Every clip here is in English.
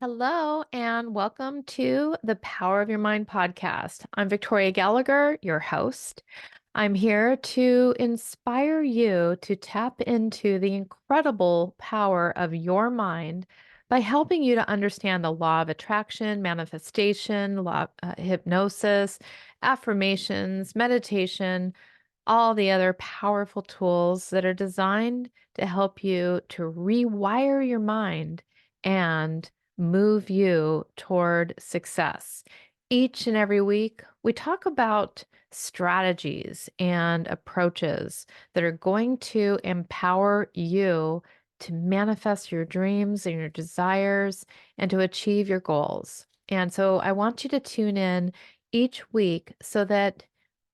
Hello, and welcome to the Power of Your Mind podcast. I'm Victoria Gallagher, your host. I'm here to inspire you to tap into the incredible power of your mind by helping you to understand the law of attraction, manifestation, hypnosis, affirmations, meditation, all the other powerful tools that are designed to help you to rewire your mind and move you toward success. Each and every week, we talk about strategies and approaches that are going to empower you to manifest your dreams and your desires and to achieve your goals. And so I want you to tune in each week so that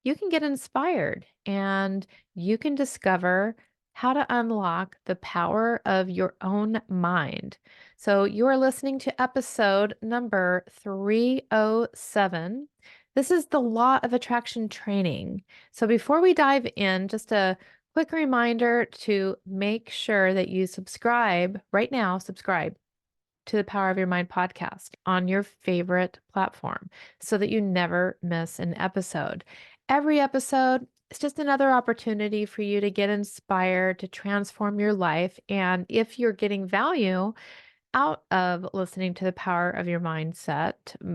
you can get inspired and you can discover how to unlock the power of your own mind. So, you are listening to episode number 307. This is the law of attraction training. So, before we dive in, just a quick reminder to make sure that you subscribe right now, subscribe to the Power of Your Mind podcast on your favorite platform so that you never miss an episode. Every episode is just another opportunity for you to get inspired to transform your life. And if you're getting value out of listening to the Power of Your Mindset,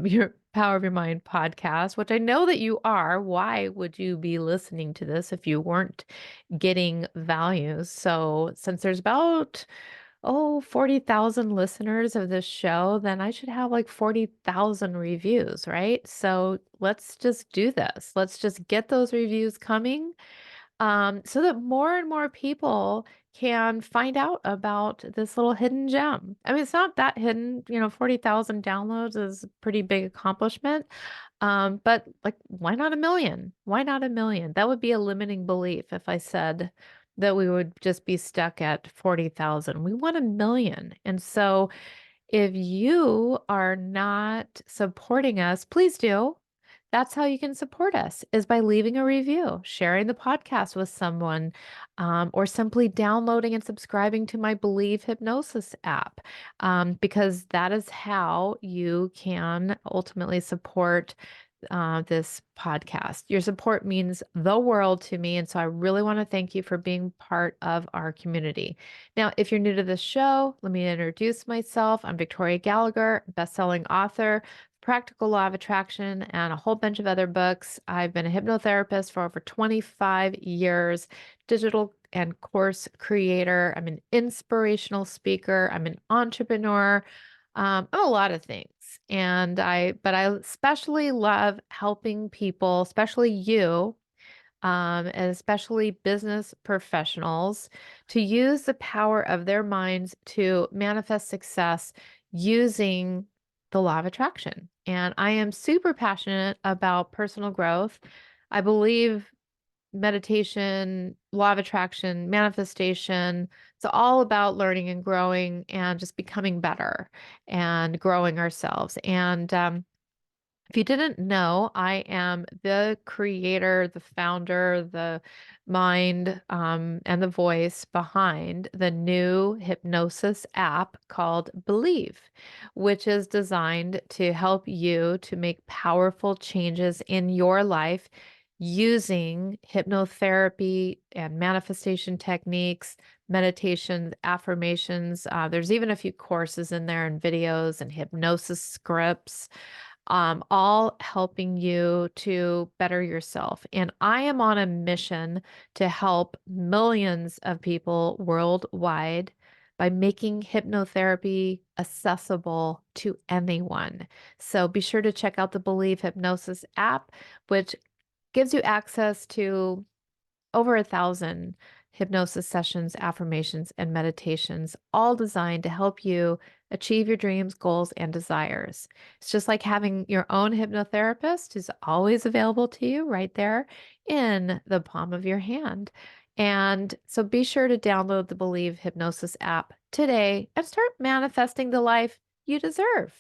your Power of Your Mind podcast, which I know that you are, why would you be listening to this if you weren't getting value? So, since there's about 40,000 listeners of this show, then I should have like 40,000 reviews, right? So let's just do this. Let's just get those reviews coming so that more and more people can find out about this little hidden gem. I mean, it's not that hidden, 40,000 downloads is a pretty big accomplishment. But like, why not a million? Why not a million? That would be a limiting belief if I said that we would just be stuck at 40,000. We want a million. And so if you are not supporting us, please do. That's how you can support us is by leaving a review, sharing the podcast with someone, or simply downloading and subscribing to my Believe Hypnosis app, because that is how you can ultimately support this podcast. Your support means the world to me. And so I really want to thank you for being part of our community. Now, if you're new to this show, let me introduce myself. I'm Victoria Gallagher, best-selling author, Practical Law of Attraction, and a whole bunch of other books. I've been a hypnotherapist for over 25 years, digital and course creator. I'm an inspirational speaker. I'm an entrepreneur. I'm a lot of things. But I especially love helping people, especially you, and especially business professionals, to use the power of their minds to manifest success using the law of attraction. And I am super passionate about personal growth. I believe meditation, law of attraction, manifestation. It's all about learning and growing and just becoming better and growing ourselves. And if you didn't know, I am the creator, the founder, the mind, and the voice behind the new hypnosis app called Believe, which is designed to help you to make powerful changes in your life using hypnotherapy and manifestation techniques, meditation, affirmations. There's even a few courses in there and videos and hypnosis scripts, all helping you to better yourself. And I am on a mission to help millions of people worldwide by making hypnotherapy accessible to anyone. So be sure to check out the Believe Hypnosis app, which gives you access to over 1,000 hypnosis sessions, affirmations, and meditations, all designed to help you achieve your dreams, goals, and desires. It's just like having your own hypnotherapist who's always available to you right there in the palm of your hand. And so be sure to download the Believe Hypnosis app today and start manifesting the life you deserve.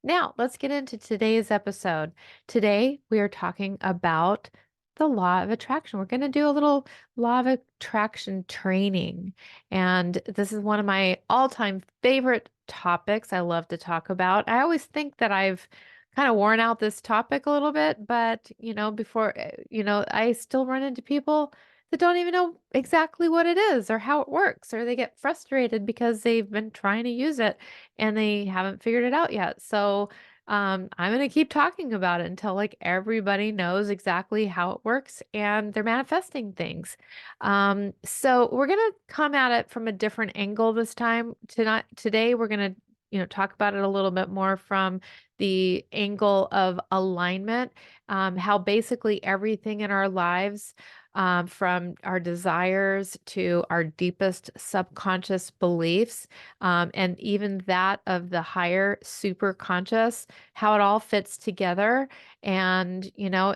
Now, let's get into today's episode. Today, we are talking about the law of attraction. We're going to do a little law of attraction training. And this is one of my all time favorite topics I love to talk about. I always think that I've kind of worn out this topic a little bit, but before, I still run into people that don't even know exactly what it is or how it works, or they get frustrated because they've been trying to use it and they haven't figured it out yet. So, I'm going to keep talking about it until like everybody knows exactly how it works and they're manifesting things. So we're going to come at it from a different angle this time. Today we're going to, talk about it a little bit more from the angle of alignment, how basically everything in our lives, from our desires to our deepest subconscious beliefs, and even that of the higher super conscious, how it all fits together. And,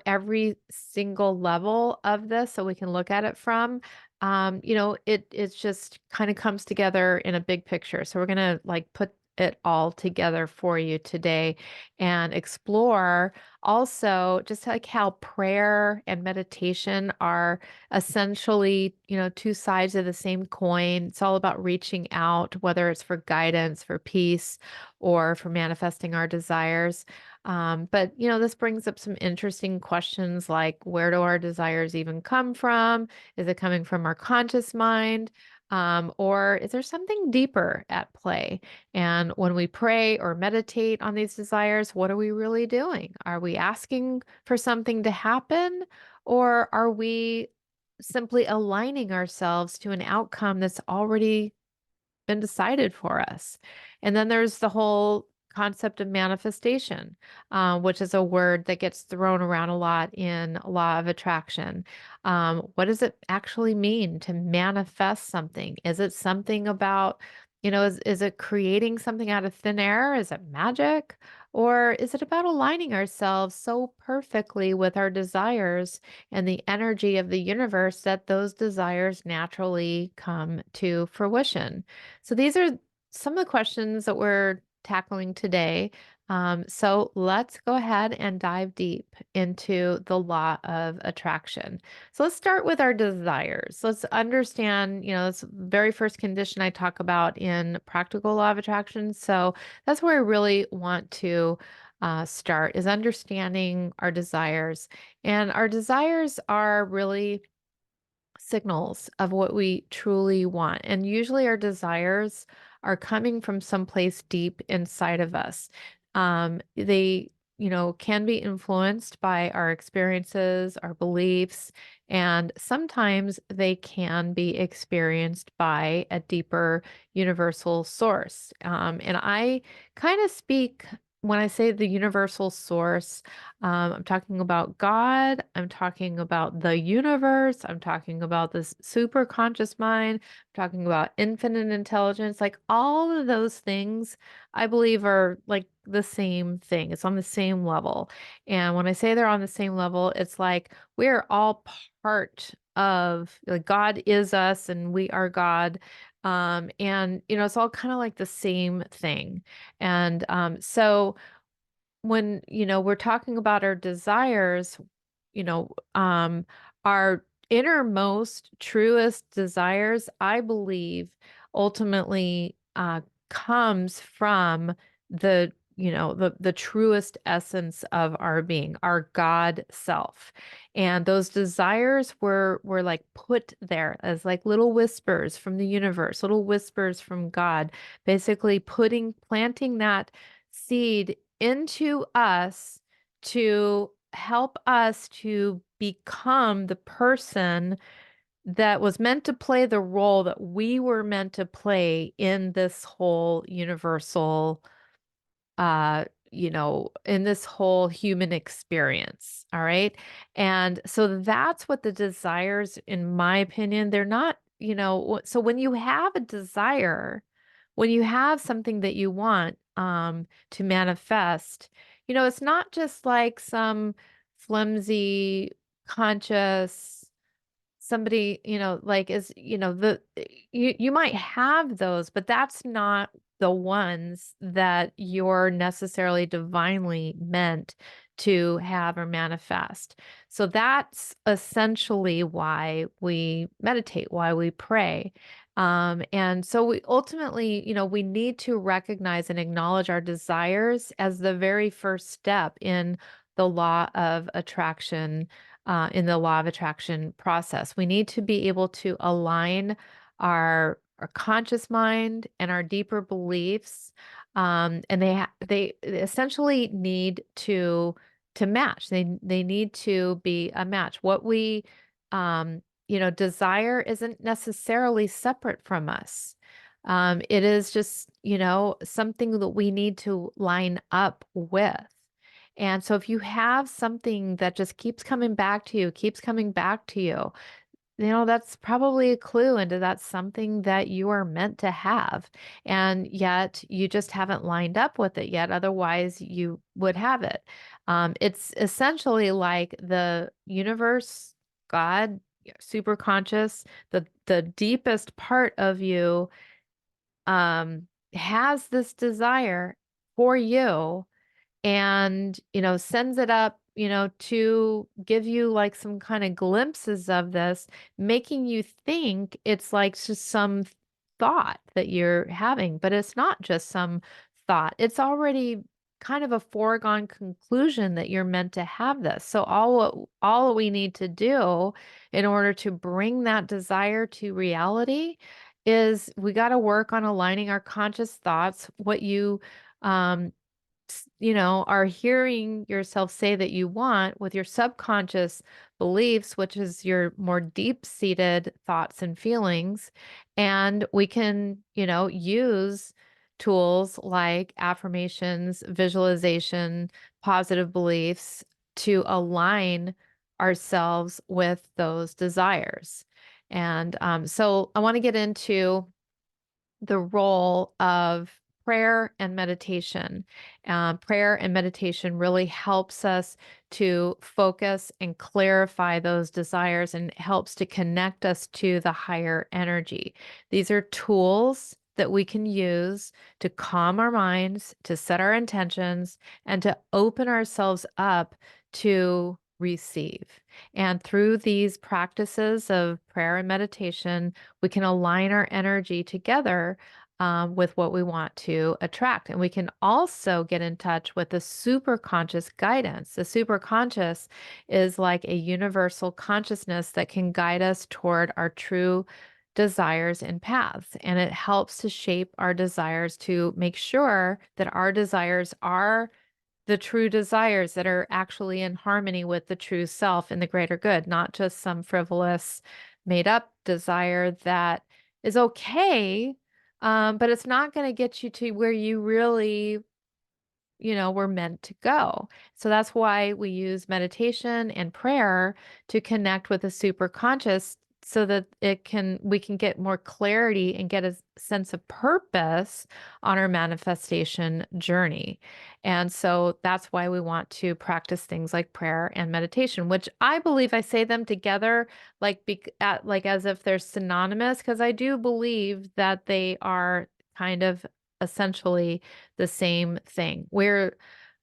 every single level of this, so we can look at it from, it's just kind of comes together in a big picture. So we're going to like put it all together for you today and explore also just like how prayer and meditation are essentially, two sides of the same coin. It's all about reaching out, whether it's for guidance, for peace, or for manifesting our desires. But, this brings up some interesting questions like, where do our desires even come from? Is it coming from our conscious mind? Or is there something deeper at play? And when we pray or meditate on these desires, what are we really doing? Are we asking for something to happen? Or are we simply aligning ourselves to an outcome that's already been decided for us? And then there's the whole concept of manifestation, which is a word that gets thrown around a lot in law of attraction. What does it actually mean to manifest something? Is it something about, is it creating something out of thin air? Is it magic? Or is it about aligning ourselves so perfectly with our desires and the energy of the universe that those desires naturally come to fruition? So these are some of the questions that we're tackling today. So let's go ahead and dive deep into the law of attraction. So let's start with our desires. Let's understand, it's the very first condition I talk about in practical law of attraction. So that's where I really want to start, is understanding our desires. And our desires are really signals of what we truly want. And usually our desires are coming from someplace deep inside of us. They, can be influenced by our experiences, our beliefs, and sometimes they can be experienced by a deeper universal source. And I kind of speak, when I say the universal source, I'm talking about God. I'm talking about the universe. I'm talking about this super conscious mind. I'm talking about infinite intelligence. Like all of those things, I believe are like the same thing. It's on the same level. And when I say they're on the same level, it's like we're all part of, like, God is us and we are God. And it's all kind of like the same thing. And so when we're talking about our desires, you know um our innermost truest desires, I believe, ultimately comes from the truest essence of our being, our God self. And those desires were like put there as like little whispers from the universe, little whispers from God, basically planting that seed into us to help us to become the person that was meant to play the role that we were meant to play in this whole universal, in this whole human experience. All right. And so that's what the desires, in my opinion, they're not, so when you have a desire, when you have something that you want to manifest, it's not just like some flimsy conscious somebody, like is, you might have those, but that's not the ones that you're necessarily divinely meant to have or manifest. So that's essentially why we meditate, why we pray. And so we ultimately, we need to recognize and acknowledge our desires as the very first step the law of attraction, in the law of attraction process. We need to be able to align our conscious mind and our deeper beliefs, and they essentially need to match. They need to be a match. What we desire isn't necessarily separate from us. It is just, something that we need to line up with. And so if you have something that just keeps coming back to you, keeps coming back to you, that's probably a clue into that's something that you are meant to have. And yet you just haven't lined up with it yet. Otherwise, you would have it. It's essentially like the universe, God, super conscious, the deepest part of you has this desire for you and sends it up to give you like some kind of glimpses of this, making you think it's like just some thought that you're having, but it's not just some thought. It's already kind of a foregone conclusion that you're meant to have this. So all we need to do in order to bring that desire to reality is we got to work on aligning our conscious thoughts, what you um are hearing yourself say that you want with your subconscious beliefs, which is your more deep seated thoughts and feelings. And we can, use tools like affirmations, visualization, positive beliefs to align ourselves with those desires. And so I want to get into the role of prayer and meditation. Prayer and meditation really helps us to focus and clarify those desires and helps to connect us to the higher energy. These are tools that we can use to calm our minds, to set our intentions, and to open ourselves up to receive. And through these practices of prayer and meditation, we can align our energy together with what we want to attract. And we can also get in touch with the super conscious guidance. The super conscious is like a universal consciousness that can guide us toward our true desires and paths. And it helps to shape our desires to make sure that our desires are the true desires that are actually in harmony with the true self and the greater good, not just some frivolous, made up desire that is okay, but it's not going to get you to where you really we're meant to go. So that's why we use meditation and prayer to connect with the super conscious so that we can get more clarity and get a sense of purpose on our manifestation journey. And so that's why we want to practice things like prayer and meditation, which I believe I say them together like as if they're synonymous, because I do believe that they are kind of essentially the same thing. We're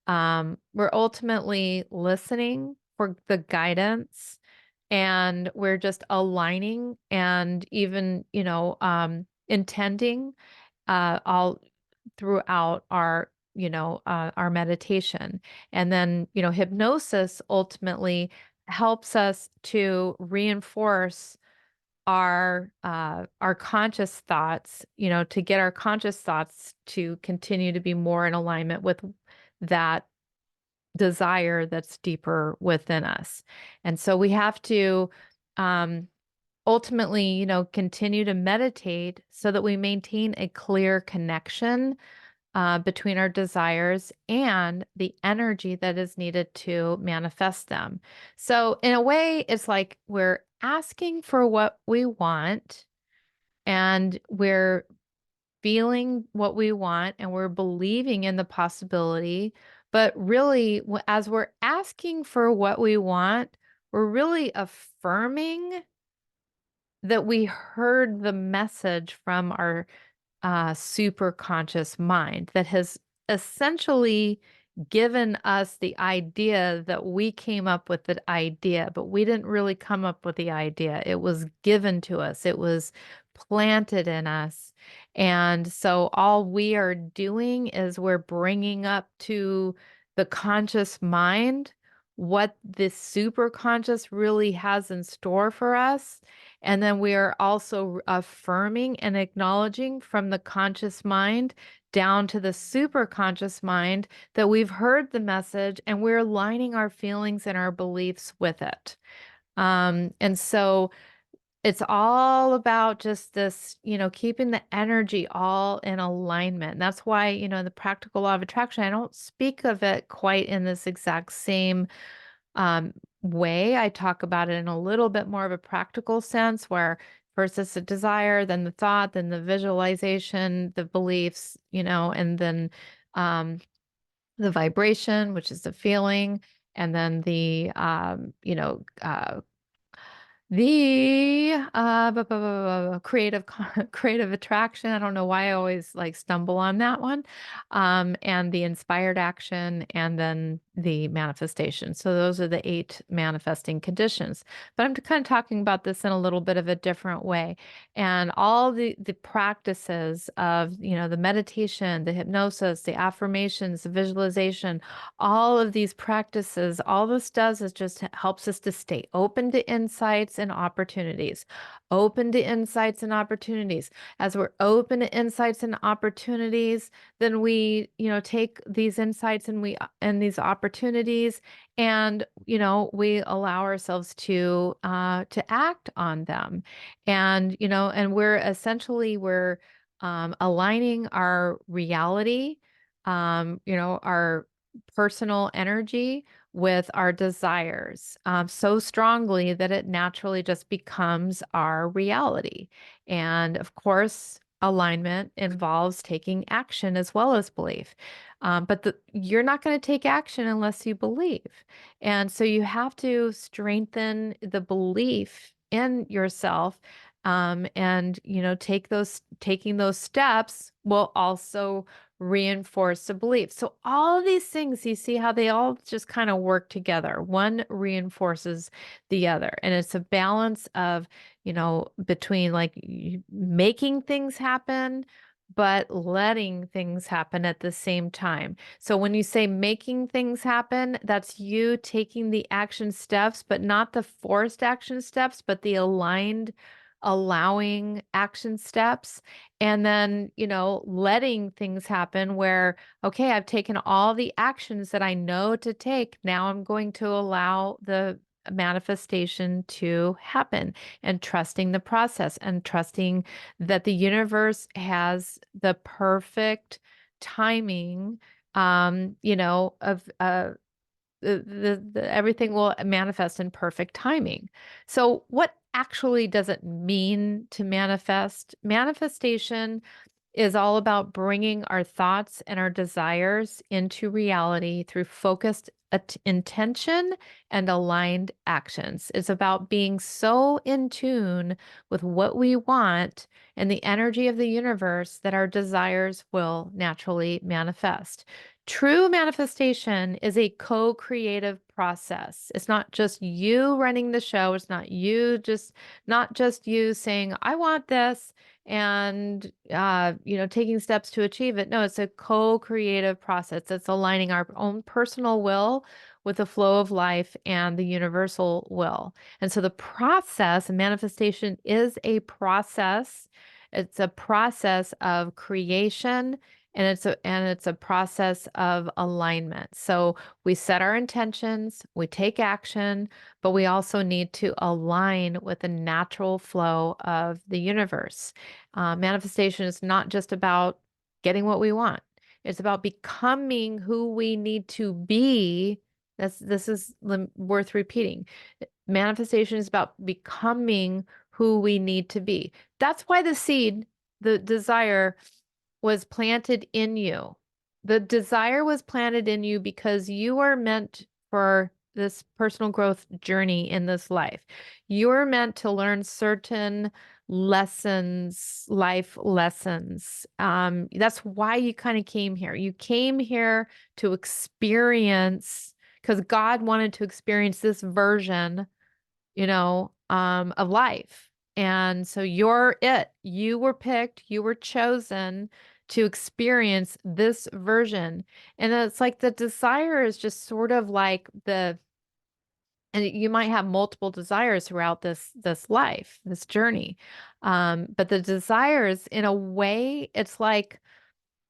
ultimately listening for the guidance and we're just aligning and even, intending all throughout our meditation. And then, hypnosis ultimately helps us to reinforce our conscious thoughts, to get our conscious thoughts to continue to be more in alignment with that desire that's deeper within us. And so we have to ultimately, continue to meditate so that we maintain a clear connection between our desires and the energy that is needed to manifest them. So, in a way, it's like we're asking for what we want and we're feeling what we want and we're believing in the possibility. But really, as we're asking for what we want, we're really affirming that we heard the message from our super conscious mind that has essentially given us the idea that we came up with the idea, but we didn't really come up with the idea. It was given to us. It was planted in us. And so all we are doing is we're bringing up to the conscious mind what this super conscious really has in store for us. And then we are also affirming and acknowledging from the conscious mind down to the super conscious mind that we've heard the message and we're aligning our feelings and our beliefs with it. And so it's all about just this, keeping the energy all in alignment. And that's why, the practical law of attraction, I don't speak of it quite in this exact same way. I talk about it in a little bit more of a practical sense where first it's the desire, then the thought, then the visualization, the beliefs, and then the vibration, which is the feeling, and then the creative creative attraction. I don't know why I always like stumble on that one. And the inspired action and then the manifestation. So those are the 8 manifesting conditions. But I'm kind of talking about this in a little bit of a different way. And all the practices of, the meditation, the hypnosis, the affirmations, the visualization, all of these practices, all this does is just helps us to stay open to insights and opportunities, open to insights and opportunities. As we're open to insights and opportunities, then we, take these insights and these opportunities, and we allow ourselves to act on them, and we're aligning our reality, our personal energy with our desires so strongly that it naturally just becomes our reality. And of course, alignment involves taking action as well as belief. But you're not going to take action unless you believe. And so you have to strengthen the belief in yourself. And taking those steps will also reinforce a belief. So all of these things, you see how they all just kind of work together. One reinforces the other. And it's a balance of, between like making things happen, but letting things happen at the same time. So when you say making things happen, that's you taking the action steps, but not the forced action steps, but the aligned, allowing action steps. And then, letting things happen where, okay, I've taken all the actions that I know to take. Now I'm going to allow the manifestation to happen, and trusting the process and trusting that the universe has the perfect timing, of everything will manifest in perfect timing. So what actually does it mean to manifest? Manifestation is all about bringing our thoughts and our desires into reality through focused intention and aligned actions. It's about being so in tune with what we want and the energy of the universe that our desires will naturally manifest. True manifestation is a co-creative process. It's not just you running the show. It's not just you saying, I want this, and taking steps to achieve it. No, it's a co-creative process. It's aligning our own personal will with the flow of life and the universal will. And so the process, manifestation is a process. It's a process of creation, and it's a process of alignment. So we set our intentions, we take action, but we also need to align with the natural flow of the universe. Manifestation is not just about getting what we want. It's about becoming who we need to be. This is worth repeating. Manifestation is about becoming who we need to be. That's why the seed, the desire, was planted in you. The desire was planted in you because you are meant for this personal growth journey in this life. You're meant to learn certain lessons, life lessons. That's why you kind of came here. You came here to experience, because God wanted to experience this version, of life. And so you're it. You were picked, you were chosen to experience this version. And it's like the desire is just sort of like and you might have multiple desires throughout this life, this journey. But the desires, in a way, it's like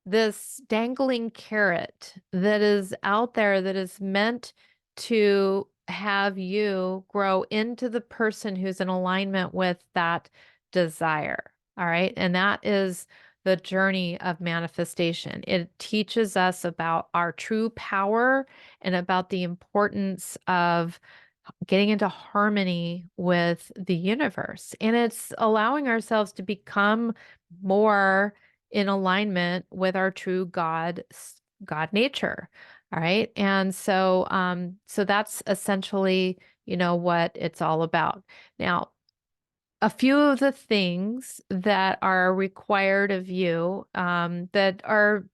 this dangling carrot that is out there that is meant to have you grow into the person who's in alignment with that desire. All right. And that is the journey of manifestation. It teaches us about our true power and about the importance of getting into harmony with the universe. And it's allowing ourselves to become more in alignment with our true God nature. All right. And so that's essentially, what it's all about. Now, a few of the things that are required of you, that are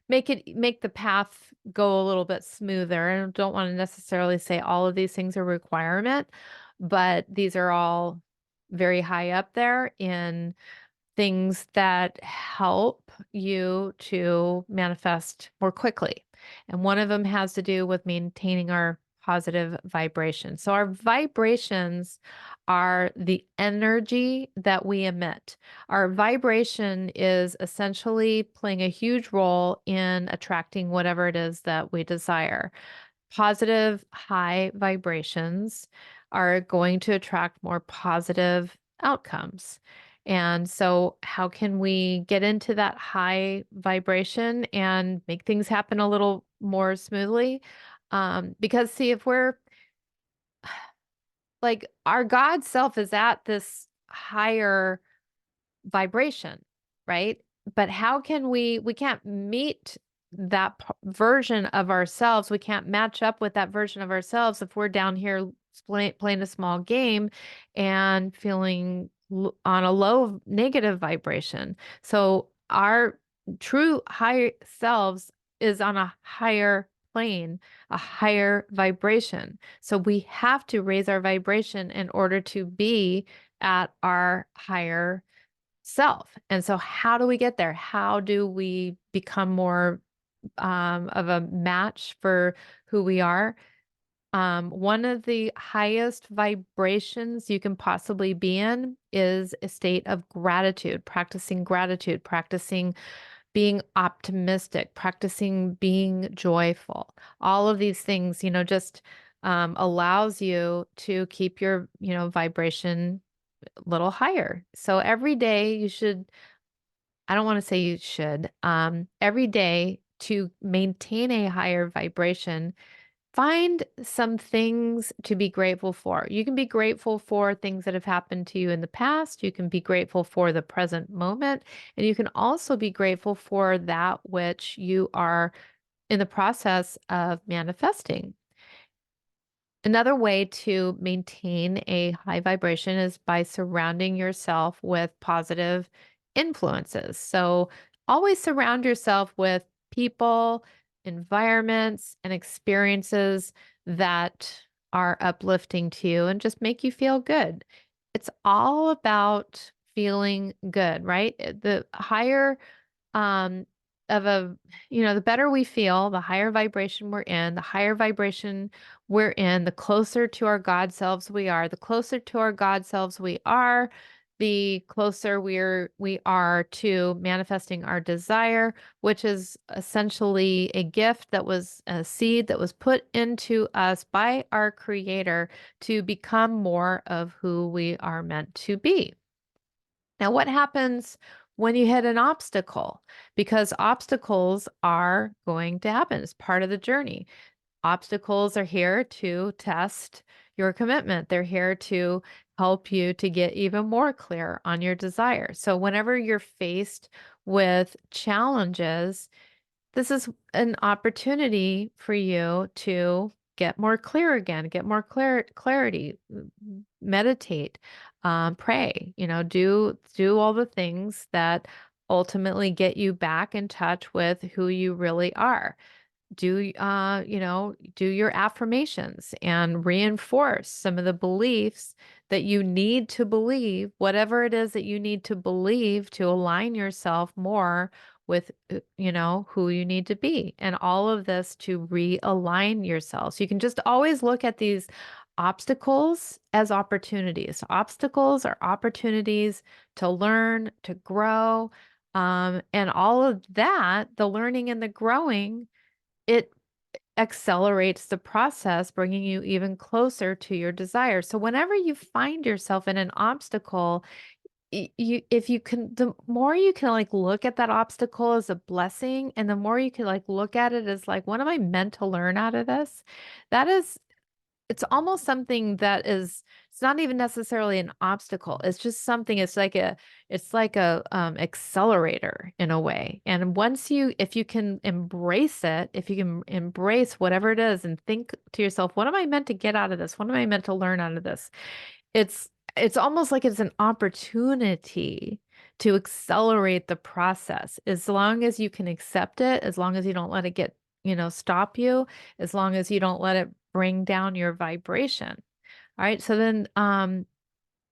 make the path go a little bit smoother. And I don't want to necessarily say all of these things are requirement, but these are all very high up there in things that help you to manifest more quickly. And one of them has to do with maintaining our positive vibration. So our vibrations are the energy that we emit. Our vibration is essentially playing a huge role in attracting whatever it is that we desire. Positive high vibrations are going to attract more positive outcomes. And so, how can we get into that high vibration and make things happen a little more smoothly? Because, see, if we're like our God self is at this higher vibration, right? But how can we can't meet that version of ourselves. We can't match up with that version of ourselves if we're down here playing a small game and feeling on a low negative vibration. So our true high selves is on a higher plane, a higher vibration. So we have to raise our vibration in order to be at our higher self. And so, how do we get there? How do we become more of a match for who we are? One of the highest vibrations you can possibly be in is a state of gratitude, practicing being optimistic, practicing being joyful. All of these things, just allows you to keep your, vibration little higher. So every day you should, I don't want to say you should, every day to maintain a higher vibration, find some things to be grateful for. You can be grateful for things that have happened to you in the past. You can be grateful for the present moment. And you can also be grateful for that which you are in the process of manifesting. Another way to maintain a high vibration is by surrounding yourself with positive influences. So always surround yourself with people, environments, and experiences that are uplifting to you and just make you feel good. It's all about feeling good, right? The higher um, of a, the better we feel, the higher vibration we're in, the higher vibration we're in, the closer to our God selves we are. The closer to our God selves we are, the closer we are to manifesting our desire, which is essentially a gift that was a seed that was put into us by our Creator to become more of who we are meant to be. Now, what happens when you hit an obstacle? Because obstacles are going to happen. It's part of the journey. Obstacles are here to test your commitment. They're here to help you to get even more clear on your desire. So whenever you're faced with challenges, this is an opportunity for you to get more clear again, get more clarity, meditate, pray, do all the things that ultimately get you back in touch with who you really are. Do your affirmations and reinforce some of the beliefs that you need to believe, whatever it is that you need to believe to align yourself more with, who you need to be. And all of this to realign yourself. So you can just always look at these obstacles as opportunities. Obstacles are opportunities to learn, to grow. And all of that, the learning and the growing, it accelerates the process, bringing you even closer to your desire. So whenever you find yourself in an obstacle, if you can, the more you can like look at that obstacle as a blessing, and the more you can like look at it as like, what am I meant to learn out of this? That is, it's almost something that is, it's not even necessarily an obstacle. It's just something, it's like a accelerator in a way. And if you can embrace it, if you can embrace whatever it is and think to yourself, what am I meant to get out of this? What am I meant to learn out of this? It's it's almost like it's an opportunity to accelerate the process. As long as you can accept it, as long as you don't let it get, stop you, as long as you don't let it bring down your vibration. All right. So then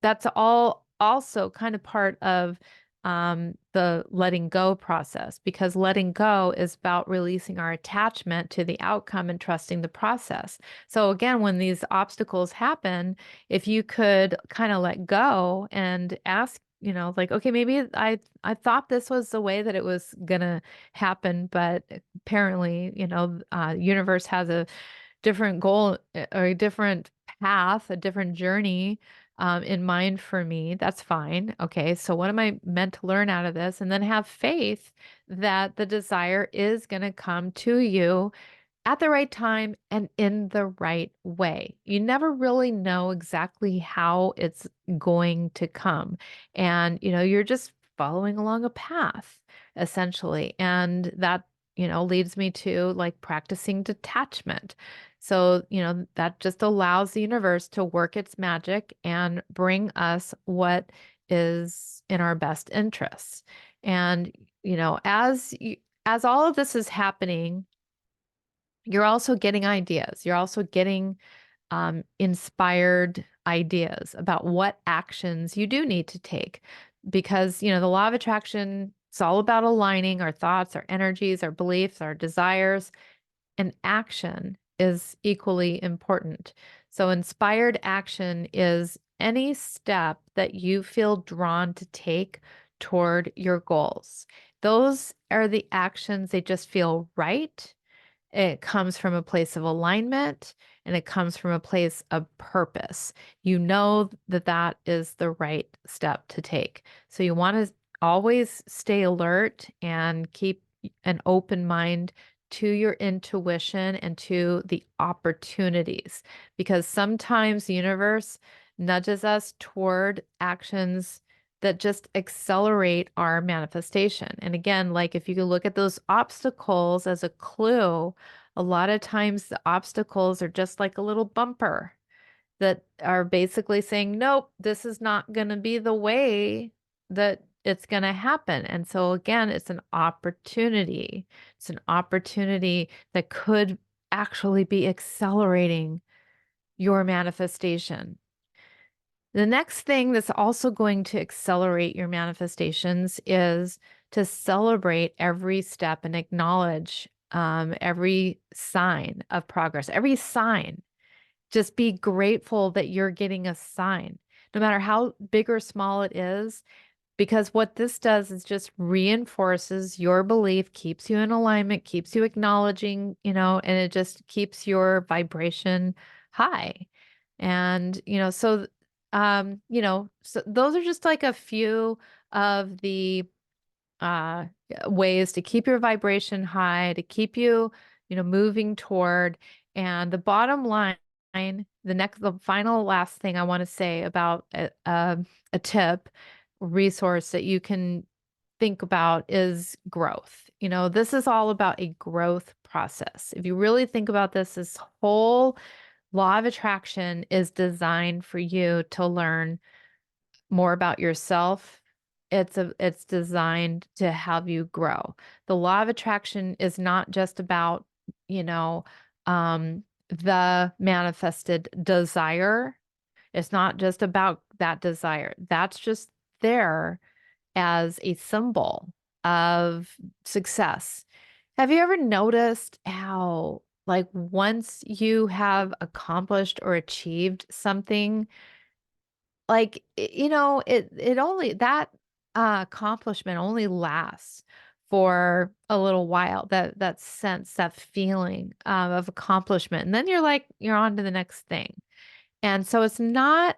that's all also kind of part of the letting go process, because letting go is about releasing our attachment to the outcome and trusting the process. So again, when these obstacles happen, if you could kind of let go and ask, like, okay, maybe I thought this was the way that it was gonna happen, but apparently, universe has a different goal, or a different path, a different journey in mind for me. That's fine. Okay, so what am I meant to learn out of this? And then have faith that the desire is going to come to you at the right time and in the right way. You never really know exactly how it's going to come. And, you're just following along a path, essentially. And that, leads me to like practicing detachment. So, that just allows the universe to work its magic and bring us what is in our best interests. And, as all of this is happening, you're also getting ideas. You're also getting inspired ideas about what actions you do need to take. Because, the law of attraction, it's all about aligning our thoughts, our energies, our beliefs, our desires, and action is equally important. So, inspired action is any step that you feel drawn to take toward your goals. Those are the actions, they just feel right. It comes from a place of alignment, and it comes from a place of purpose. You know that that is the right step to take. So you want to always stay alert and keep an open mind to your intuition and to the opportunities, because sometimes the universe nudges us toward actions that just accelerate our manifestation. And again, like if you could look at those obstacles as a clue, a lot of times the obstacles are just like a little bumper that are basically saying, nope, this is not going to be the way that it's going to happen. And so again, it's an opportunity. It's an opportunity that could actually be accelerating your manifestation. The next thing that's also going to accelerate your manifestations is to celebrate every step and acknowledge every sign of progress, every sign. Just be grateful that you're getting a sign, no matter how big or small it is, because what this does is just reinforces your belief, keeps you in alignment, keeps you acknowledging, and it just keeps your vibration high. And, so those are just like a few of the uh, ways to keep your vibration high, to keep you, moving toward. And the bottom line, the final last thing I want to say about a tip, resource that you can think about is growth. This is all about a growth process. If you really think about this whole law of attraction is designed for you to learn more about yourself. It's designed to have you grow. The law of attraction is not just about, the manifested desire. It's not just about that desire. That's just there as a symbol of success. Have you ever noticed how, like, once you have accomplished or achieved something, like, it only that accomplishment only lasts for a little while, that sense, that feeling, of accomplishment, and then you're on to the next thing. And so it's not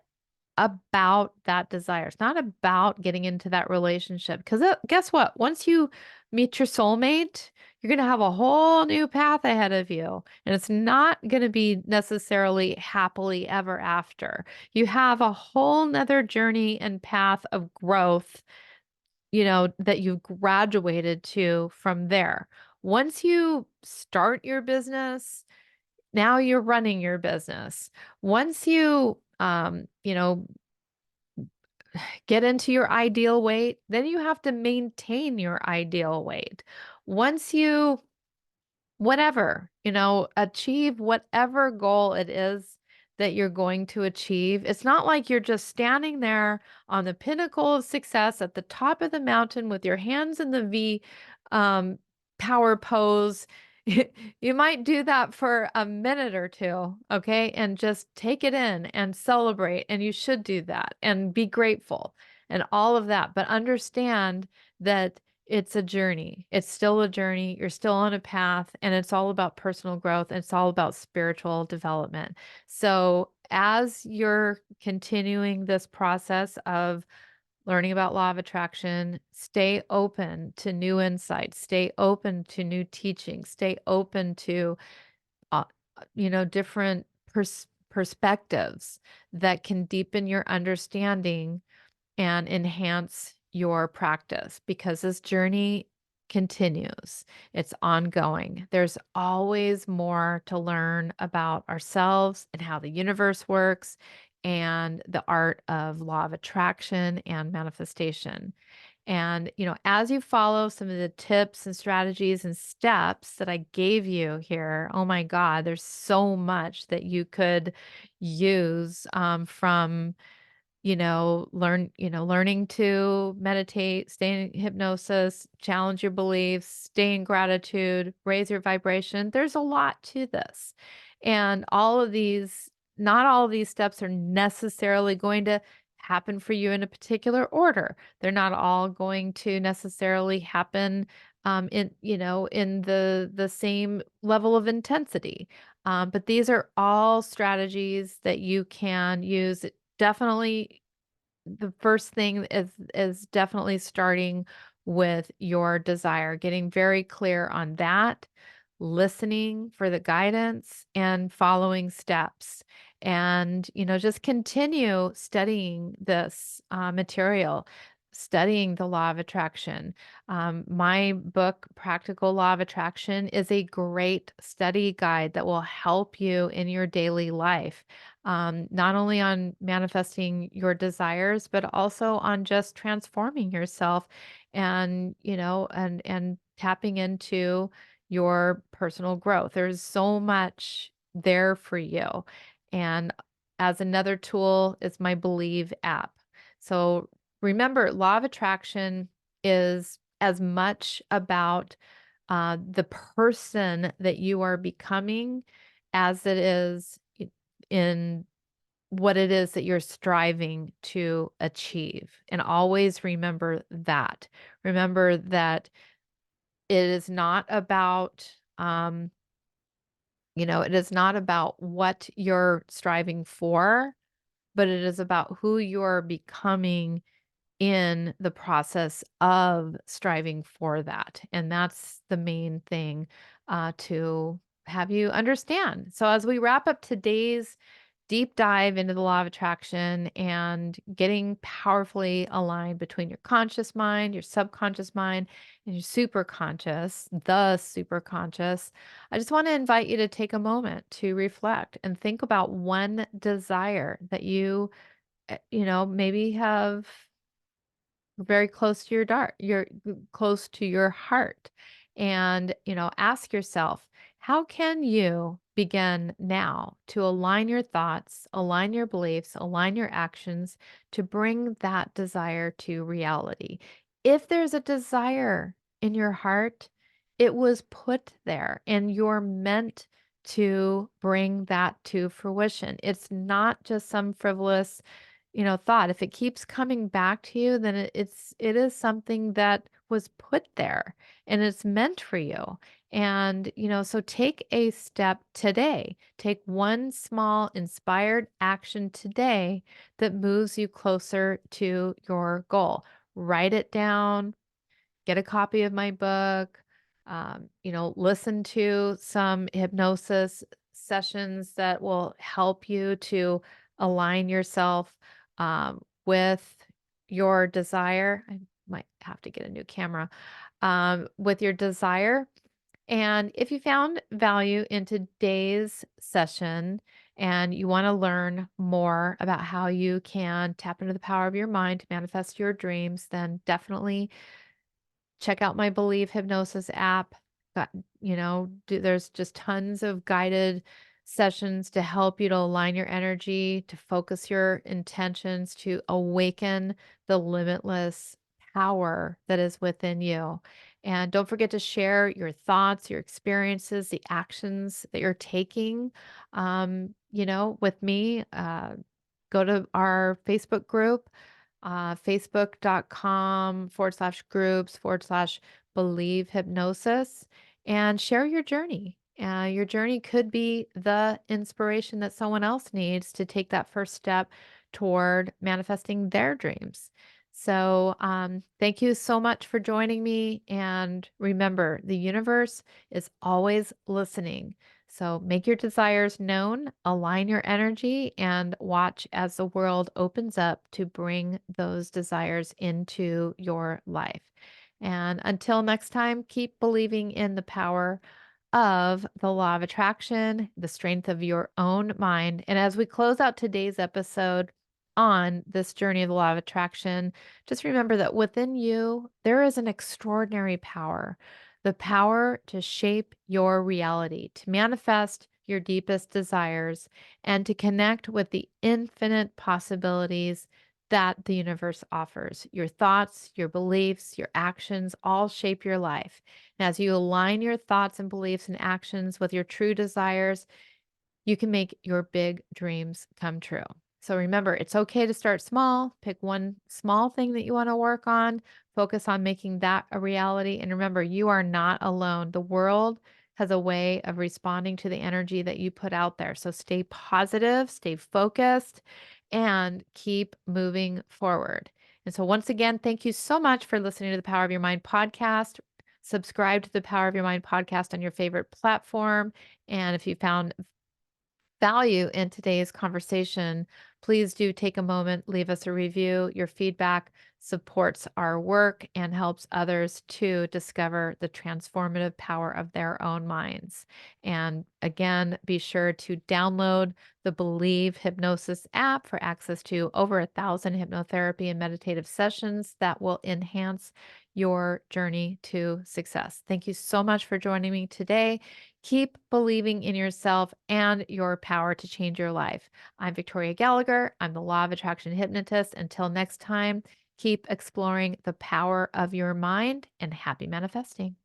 about that desire. It's not about getting into that relationship because guess what? Once you meet your soulmate, you're going to have a whole new path ahead of you. And it's not going to be necessarily happily ever after. You have a whole nother journey and path of growth, that you've graduated to from there. Once you start your business, now you're running your business. Once you get into your ideal weight, then you have to maintain your ideal weight. Once you, whatever, achieve whatever goal it is that you're going to achieve, it's not like you're just standing there on the pinnacle of success at the top of the mountain with your hands in the V um, power pose. You might do that for a minute or two, okay? And just take it in and celebrate. And you should do that and be grateful and all of that. But understand that it's a journey. It's still a journey. You're still on a path, and it's all about personal growth. And it's all about spiritual development. So, as you're continuing this process of learning about law of attraction, stay open to new insights, stay open to new teachings, stay open to uh, different perspectives that can deepen your understanding and enhance your practice, because this journey continues. It's ongoing. There's always more to learn about ourselves and how the universe works and the art of law of attraction and manifestation. And, as you follow some of the tips and strategies and steps that I gave you here, oh my God, there's so much that you could use, from learning to meditate, stay in hypnosis, challenge your beliefs, stay in gratitude, raise your vibration. There's a lot to this. And not all of these steps are necessarily going to happen for you in a particular order. They're not all going to necessarily happen in the same level of intensity. But these are all strategies that you can use. Definitely, the first thing is definitely starting with your desire, getting very clear on that, listening for the guidance and following steps. And, just continue studying this material, studying the law of attraction. My book, Practical Law of Attraction, is a great study guide that will help you in your daily life, not only on manifesting your desires, but also on just transforming yourself and tapping into your personal growth. There's so much there for you. And as another tool is my Believe app. So remember, law of attraction is as much about the person that you are becoming as it is in what it is that you're striving to achieve. And always remember that. Remember that it is not about, it is not about what you're striving for, but it is about who you're becoming in the process of striving for that. And that's the main thing to have you understand. So, as we wrap up today's deep dive into the law of attraction and getting powerfully aligned between your conscious mind, your subconscious mind, and your superconscious, the superconscious, I just want to invite you to take a moment to reflect and think about one desire that you, maybe have very close to your close to your heart. And, ask yourself, How can you begin now to align your thoughts, align your beliefs, align your actions to bring that desire to reality? If there's a desire in your heart, it was put there and you're meant to bring that to fruition. It's not just some frivolous, thought. If it keeps coming back to you, then it is something that was put there and it's meant for you. And, so take a step today. Take one small inspired action today that moves you closer to your goal. Write it down, get a copy of my book, listen to some hypnosis sessions that will help you to align yourself with your desire. I might have to get a new camera with your desire. And if you found value in today's session and you want to learn more about how you can tap into the power of your mind to manifest your dreams, then definitely check out my Believe Hypnosis app. Got, there's just tons of guided sessions to help you to align your energy, to focus your intentions, to awaken the limitless power that is within you. And don't forget to share your thoughts, your experiences, the actions that you're taking, with me. Go to our Facebook group, facebook.com/groups/believe hypnosis, and share your journey. Your journey could be the inspiration that someone else needs to take that first step toward manifesting their dreams. So, thank you so much for joining me. And remember, the universe is always listening. So make your desires known, align your energy, and watch as the world opens up to bring those desires into your life. And until next time, keep believing in the power of the law of attraction, the strength of your own mind. And as we close out today's episode on this journey of the law of attraction, just remember that within you, there is an extraordinary power, the power to shape your reality, to manifest your deepest desires, and to connect with the infinite possibilities that the universe offers. Your thoughts, your beliefs, your actions all shape your life. And as you align your thoughts and beliefs and actions with your true desires, you can make your big dreams come true. So remember, it's okay to start small. Pick one small thing that you want to work on, focus on making that a reality. And remember, you are not alone. The world has a way of responding to the energy that you put out there. So stay positive, stay focused, and keep moving forward. And so, once again, thank you so much for listening to the Power of Your Mind podcast. Subscribe to the Power of Your Mind podcast on your favorite platform. And if you found value in today's conversation, please do take a moment, leave us a review. Your feedback supports our work and helps others to discover the transformative power of their own minds. And again, be sure to download the Believe Hypnosis app for access to over 1,000 hypnotherapy and meditative sessions that will enhance your journey to success. Thank you so much for joining me today. Keep believing in yourself and your power to change your life. I'm Victoria Gallagher. I'm the Law of Attraction Hypnotist. Until next time, keep exploring the power of your mind and happy manifesting.